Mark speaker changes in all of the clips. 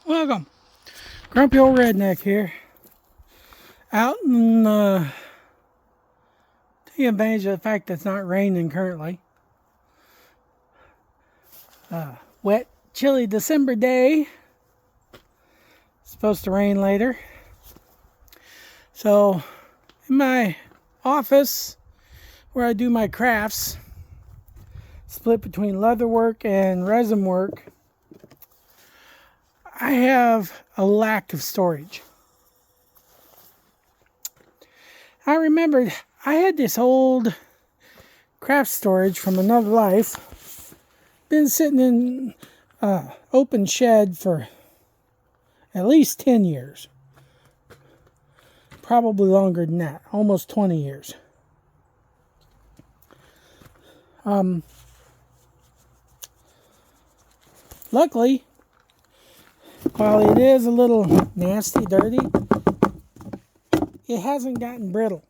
Speaker 1: Welcome. Grumpy old redneck here. Out and taking advantage of the fact that it's not raining currently. Wet, chilly December day. It's supposed to rain later. So, in my office where I do my crafts, split between leatherwork and resin work, I have a lack of storage. I remembered I had this old craft storage from another life. Been sitting in open shed for at least 10 years. Probably longer than that. Almost 20 years. Luckily, while it is a little nasty, dirty, it hasn't gotten brittle.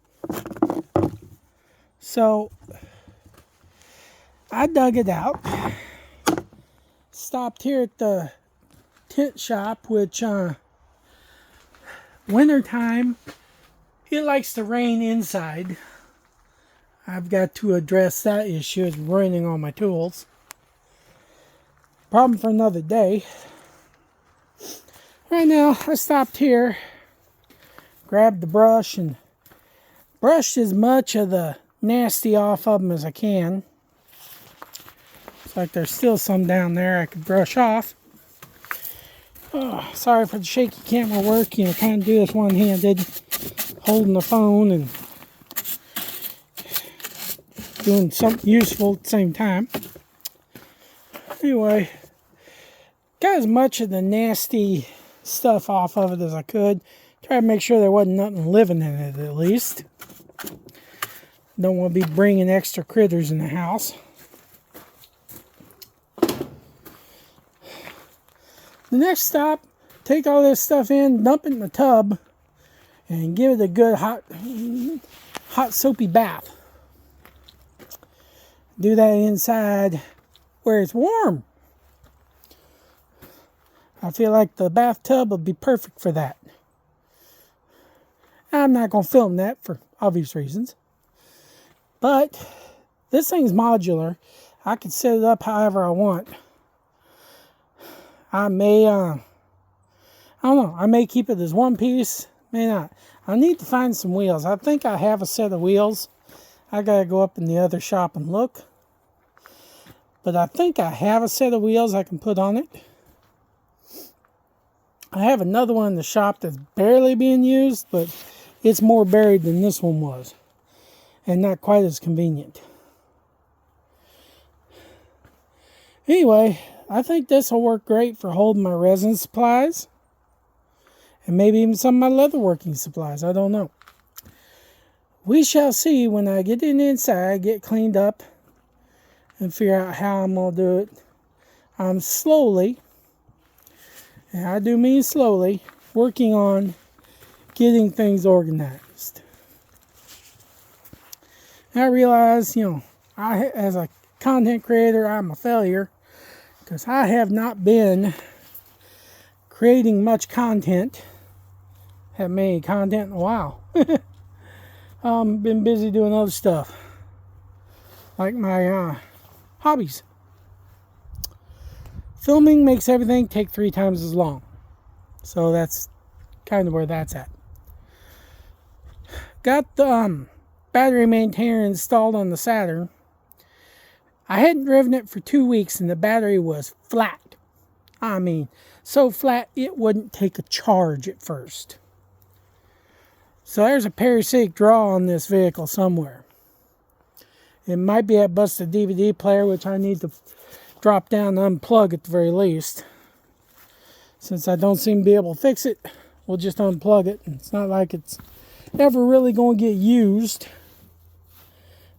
Speaker 1: So, I dug it out. Stopped here at the tent shop, which, wintertime, it likes to rain inside. I've got to address that issue. It's ruining all my tools. Problem for another day. Right now, I stopped here, grabbed the brush, and brushed as much of the nasty off of them as I can. Looks like there's still some down there I could brush off. Oh, sorry for the shaky camera work. Trying to do this one-handed, holding the phone and doing something useful at the same time. Anyway, got as much of the nasty stuff off of it as I could. Try to make sure there wasn't nothing living in it, at least. Don't want to be bringing extra critters in the house. The next stop, take all this stuff in, dump it in the tub, and give it a good hot soapy bath. Do that inside where it's warm. I feel like the bathtub would be perfect for that. I'm not going to film that for obvious reasons. But this thing's modular. I can set it up however I want. I may, I don't know. I may keep it as one piece. May not. I need to find some wheels. I think I have a set of wheels. I got to go up in the other shop and look. But I think I have a set of wheels I can put on it. I have another one in the shop that's barely being used, but it's more buried than this one was. And not quite as convenient. Anyway, I think this will work great for holding my resin supplies. And maybe even some of my leatherworking supplies. I don't know. We shall see when I get in inside, get cleaned up, and figure out how I'm going to do it. I'm slowly, and I do mean slowly, working on getting things organized. And I realize, as a content creator, I'm a failure because I have not been creating much content. Haven't made any content in a while. Been busy doing other stuff, like my hobbies. Filming makes everything take 3 times as long. So that's kind of where that's at. Got the battery maintainer installed on the Saturn. I hadn't driven it for 2 weeks and the battery was flat. I mean, so flat it wouldn't take a charge at first. So there's a parasitic draw on this vehicle somewhere. It might be that busted DVD player, which I need to drop down and unplug at the very least. Since I don't seem to be able to fix it, we'll just unplug it. It's not like it's ever really going to get used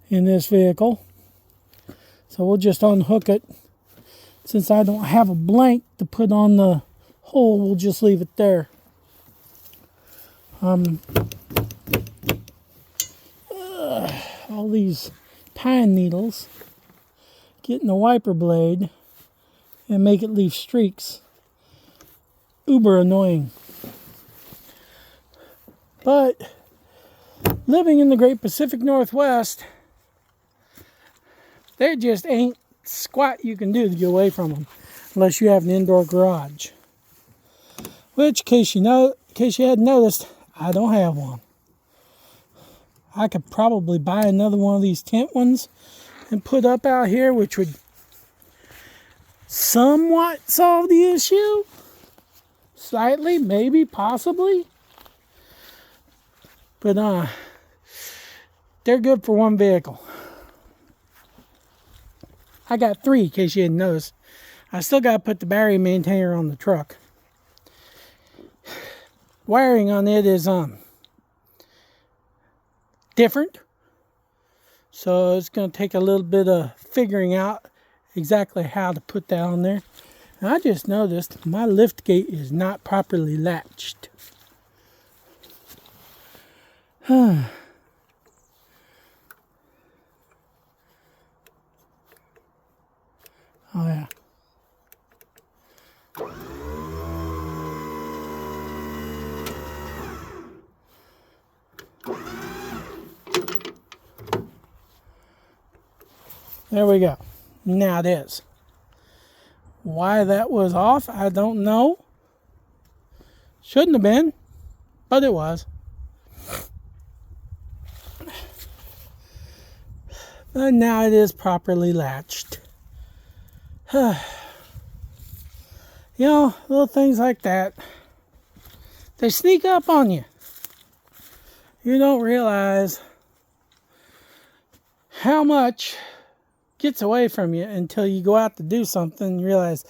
Speaker 1: in this vehicle. So we'll just unhook it. Since I don't have a blank to put on the hole, we'll just leave it there. All these pine needles, getting a wiper blade and make it leave streaks. uber annoying. But living in the Great Pacific Northwest, there just ain't squat you can do to get away from them unless you have an indoor garage. Which, in case you hadn't noticed, I don't have one. I could probably buy another one of these tent ones and put up out here, which would somewhat solve the issue. Slightly, maybe, possibly. But they're good for one vehicle. I got 3, in case you didn't notice. I still got to put the battery maintainer on the truck. Wiring on it is different. So it's going to take a little bit of figuring out exactly how to put that on there. And I just noticed my lift gate is not properly latched. Oh yeah. There we go. Now it is. Why that was off, I don't know. Shouldn't have been, but it was. But now it is properly latched. You know, little things like that, they sneak up on you. You don't realize how much gets away from you until you go out to do something and realize,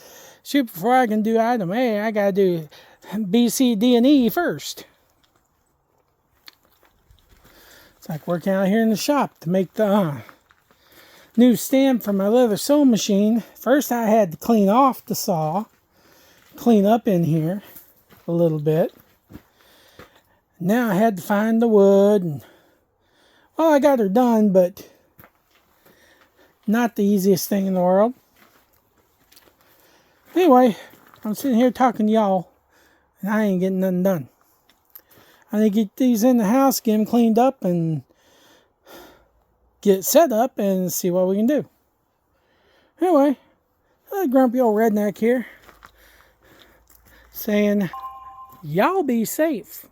Speaker 1: shoot, before I can do item A, I gotta do B, C, D, and E first. It's like working out here in the shop to make the new stand for my leather sewing machine. First I had to clean off the saw, clean up in here a little bit. Now I had to find the wood, and well, I got her done, but not the easiest thing in the world. Anyway, I'm sitting here talking to y'all, and I ain't getting nothing done. I need to get these in the house, get them cleaned up, and get set up, and see what we can do. Anyway, a grumpy old redneck here, saying, y'all be safe.